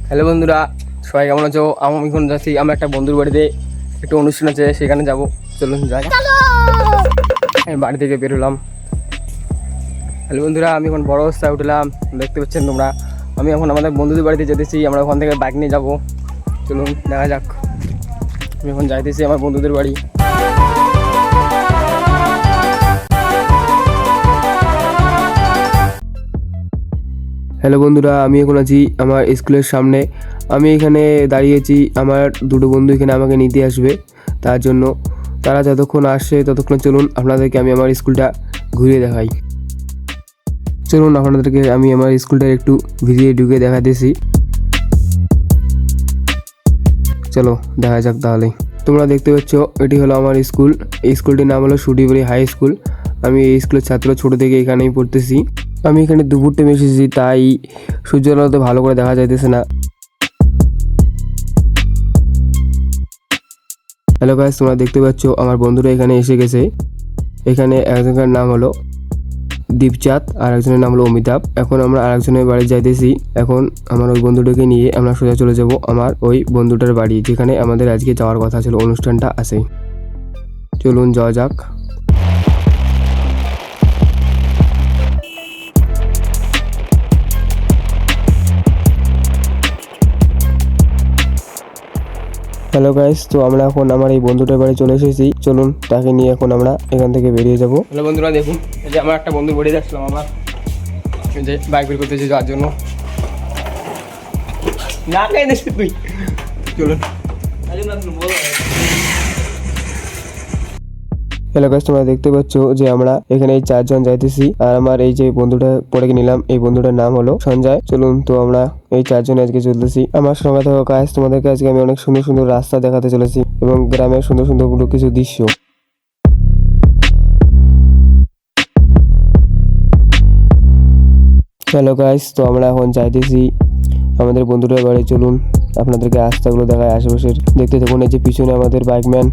Hello বন্ধুরা, সবাই কেমন আছো? আমি এখন যাচ্ছি আমার একটা বন্ধুর বাড়িতে, একটু অনুষ্ঠান আছে, সেখানে যাব। চলুন যাই। আমি বাড়ি থেকে বেরোলাম। হ্যালো বন্ধুরা, আমি এখন বড় অবস্থায় উঠলাম, দেখতে পাচ্ছেন তোমরা। আমি এখন আমাদের বন্ধুদের বাড়িতে যেতেছি, আমরা ওখান থেকে বাইক নিয়ে যাব। চলুন দেখা যাক। আমি এখন যাইতেছি আমার বন্ধুদের বাড়ি। হ্যালো বন্ধুরা, আমি এখন আছি আমার স্কুলের সামনে। আমি এখানে দাঁড়িয়েছি, আমার দুটো বন্ধু এখানে আমাকে নিতে আসবে। তার জন্য তারা যতক্ষণ আসে ততক্ষণ চলুন আপনাদেরকে আমি আমার স্কুলটা ঘুরিয়ে দেখাই। চলুন আপনাদেরকে আমি আমার স্কুলটা একটু ভিডিও ঢুকে দেখাতেছি। চলো দেখা যাক তাহলে। তোমরা দেখতে পাচ্ছ এটি হলো আমার স্কুল। এই স্কুলটির নাম হলো সুটিবাড়ি হাই স্কুল। আমি এই স্কুলের ছাত্র, ছোট থেকে এখানেই পড়তেছি। আমি এখানে দুপুর টাইমে এসেছি, তাই সূর্যের আলো ভালো করে দেখা যাইতেছে না। হ্যালো গাইস, তোমরা দেখতে পাচ্ছ আমার বন্ধুরা এখানে এসে গেছে। এখানে একজনের নাম হলো দীপচাঁদ আর একজনের নাম হলো অমিতাভ। এখন আমরা আরেকজনের বাড়ি যাইতেছি। এখন আমার ওই বন্ধুটাকে নিয়ে আমরা সোজা চলে যাব আমার ওই বন্ধুটার বাড়ি, যেখানে আমাদের আজকে যাওয়ার কথা ছিল, অনুষ্ঠানটা আছে। চলুন যাওয়া যাক। হ্যালো গাইস, তো আমরা এখন আমার এই বন্ধুটার বাড়ি চলে এসেছি। চলুন তাকে নিয়ে এখন আমরা এখান থেকে বেরিয়ে যাব। হ্যালো বন্ধুরা, দেখুন এই যে আমার একটা বন্ধুর বাড়ি যাচ্ছিলাম, আমার যে বাইক বের করতেছি যাওয়ার জন্য। না খাই দেখছি তুই। চলুন। হ্যালো গাইস, তোমরা দেখতে পাচ্ছ যে আমরা এখানে এই চারজন যাইতেছি, আর আমার এই যে বন্ধুটা পড়ে নিলাম, এই বন্ধুটার নাম হলো সঞ্জয়। চলুন তো আমরা এই চারজন আজকে চলতেছি। আমার সঙ্গে থাকা গাইস, তোমাদেরকে আজকে আমি অনেক সুন্দর সুন্দর রাস্তা দেখাতে চলেছি এবং গ্রামের সুন্দর সুন্দর কিছু দৃশ্য। হ্যালো গাইস, তো আমরা এখন যাইতেছি আমাদের বন্ধুটার বাড়ি। চলুন আপনাদেরকে রাস্তাগুলো দেখায় আশেপাশের। দেখতে থাকুন। এই যে পিছনে আমাদের বাইকম্যান।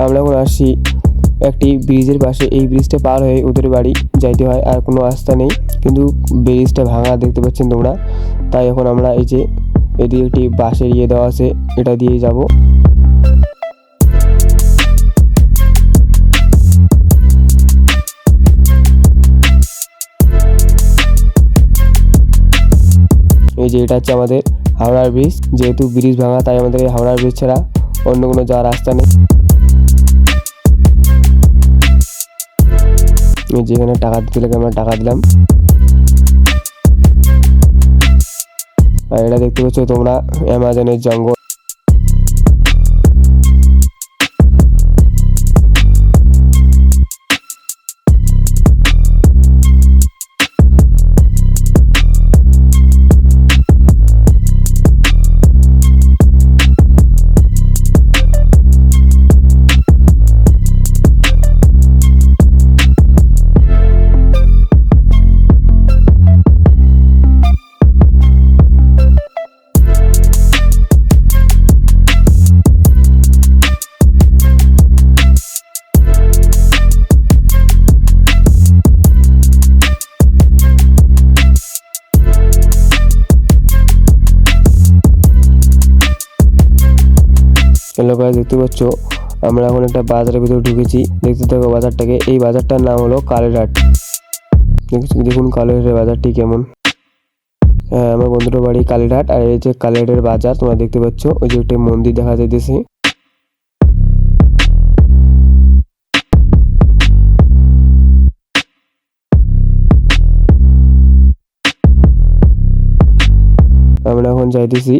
আমরা এখন আসছি একটি ব্রিজের পাশে। এই ব্রিজটা পার হয়ে ওদের বাড়ি যাইতে হয়, আর কোনো রাস্তা নেই, কিন্তু ব্রিজটা ভাঙা দেখতে পাচ্ছেন তোমরা। তাই এখন আমরা এই যে এদিকে একটি বাঁশের ইয়ে দেওয়া আছে, এটা দিয়ে যাব। এই যে এটা হচ্ছে আমাদের হাওড়ার ব্রিজ। যেহেতু ব্রিজ ভাঙা, তাই আমাদের এই হাওড়ার ব্রিজ ছাড়া অন্য কোনো যাওয়ার রাস্তা নেই। যেখানে টাকা দিতে লাগে আমরা টাকা দিলাম। আর এটা দেখতে পাচ্ছ তোমরা অ্যামাজনের জঙ্গল। হ্যালো গাইস, দেখতে পাচ্ছ আমরা এখন একটা বাজারের ভিতরে ঢুকেছি। দেখতে থাকো বাজারটাকে। এই বাজারটার নাম হলো কালীরহাট। দেখুন কালীরহাটের বাজারটি কেমন। হ্যাঁ, আমার বন্ধুটার বাড়ি কালীরহাট, আর এই যে কালীরহাটের বাজার তোমরা দেখতে পাচ্ছ। ওই যে একটা মন্দির দেখা যাইতেছে। আমরা এখন যাইতেছি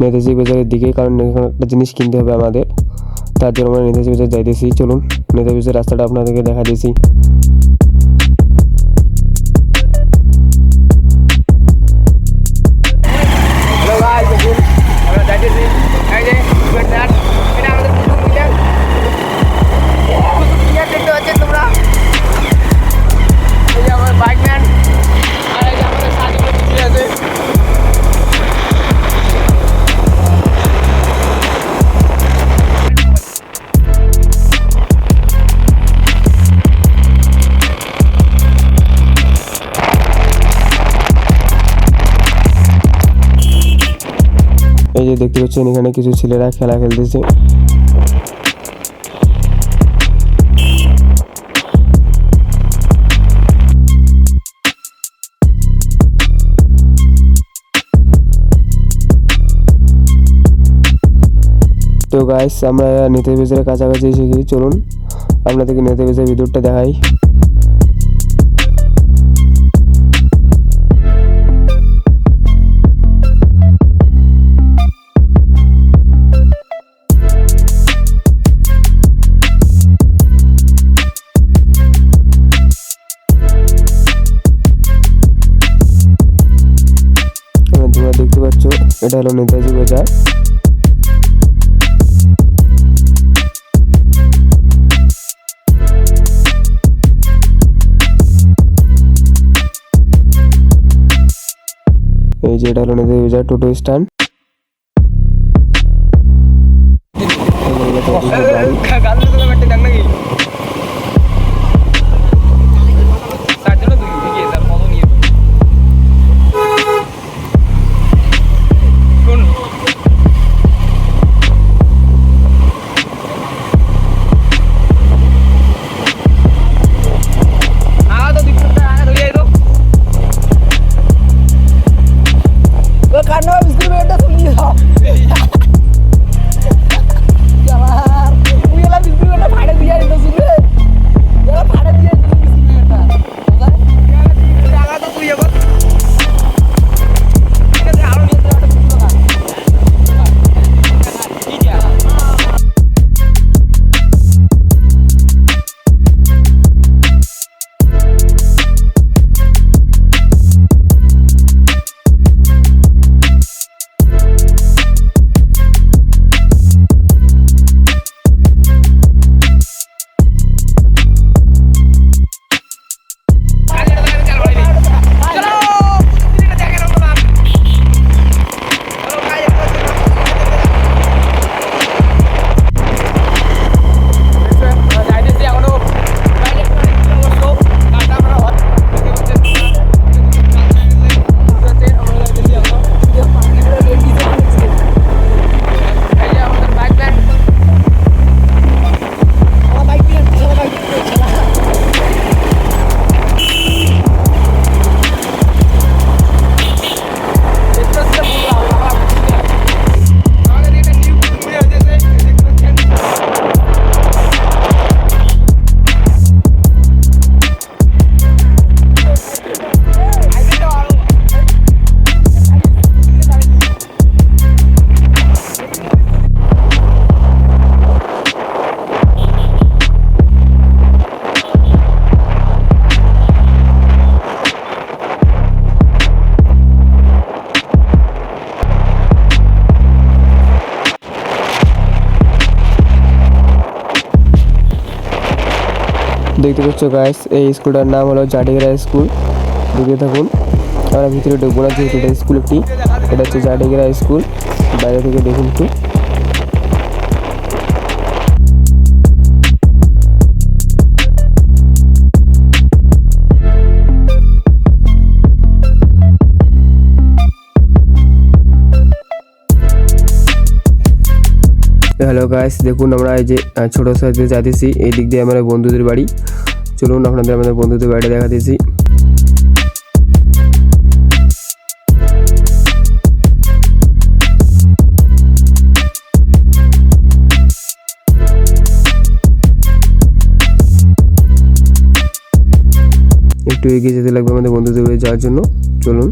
নেতাজি বাজারের দিকে, কারণ এখানে একটা জিনিস কিনতে হবে আমাদের। তার জন্য আমরা নেতাজি বাজার যাইতেছি। চলুন নেতাজি বাজার রাস্তাটা আপনাদেরকে দেখা দিয়েছি। এই যে দেখতে পাচ্ছেন এখানে কিছু ছেলেরা খেলা খেলতেছে। তো গাইস আমরা নেতাজি বাজারের কাছাকাছি এসে গেছি, চলুন আপনাদেরকে নেতাজি বাজারের ভিতরটা দেখাই। তোমরা দেখতে পাচ্ছ এটা হলো নেতাজি বাজার। এই যে এটা হলো নেতাজি বাজার টোটো stand. karena habis itu beda tuh lihat. Jalan. Wih lah habis itu beda pada dia itu sudah. Jalan pada dia itu beda. Oke? Jalan tuh ya, Bos. Kita jalan dia tuh ada betul kan? Iya. দেখতে পাচ্ছ guys এই স্কুলটার নাম হলো জাডেগরা school. দেখতে থাকুন, আমরা ভিতরে ঢুকবো না যেহেতু এটা স্কুল একটি। এটা হচ্ছে জাডেগরা স্কুল, বাইরে থেকে দেখুন একটু। হ্যালো গাইস, দেখুন আমরা এই যে ছোট সাইজে যাইতেছি, এই দিক দিয়ে আমরা বন্ধুদের বাড়ি। চলুন আপনাদের আমাদের বন্ধুদের বাড়িটা দেখাতেছি। একটু এগিয়ে যেতে লাগবে আমাদের বন্ধুদের বাড়ি যাওয়ার জন্য, চলুন।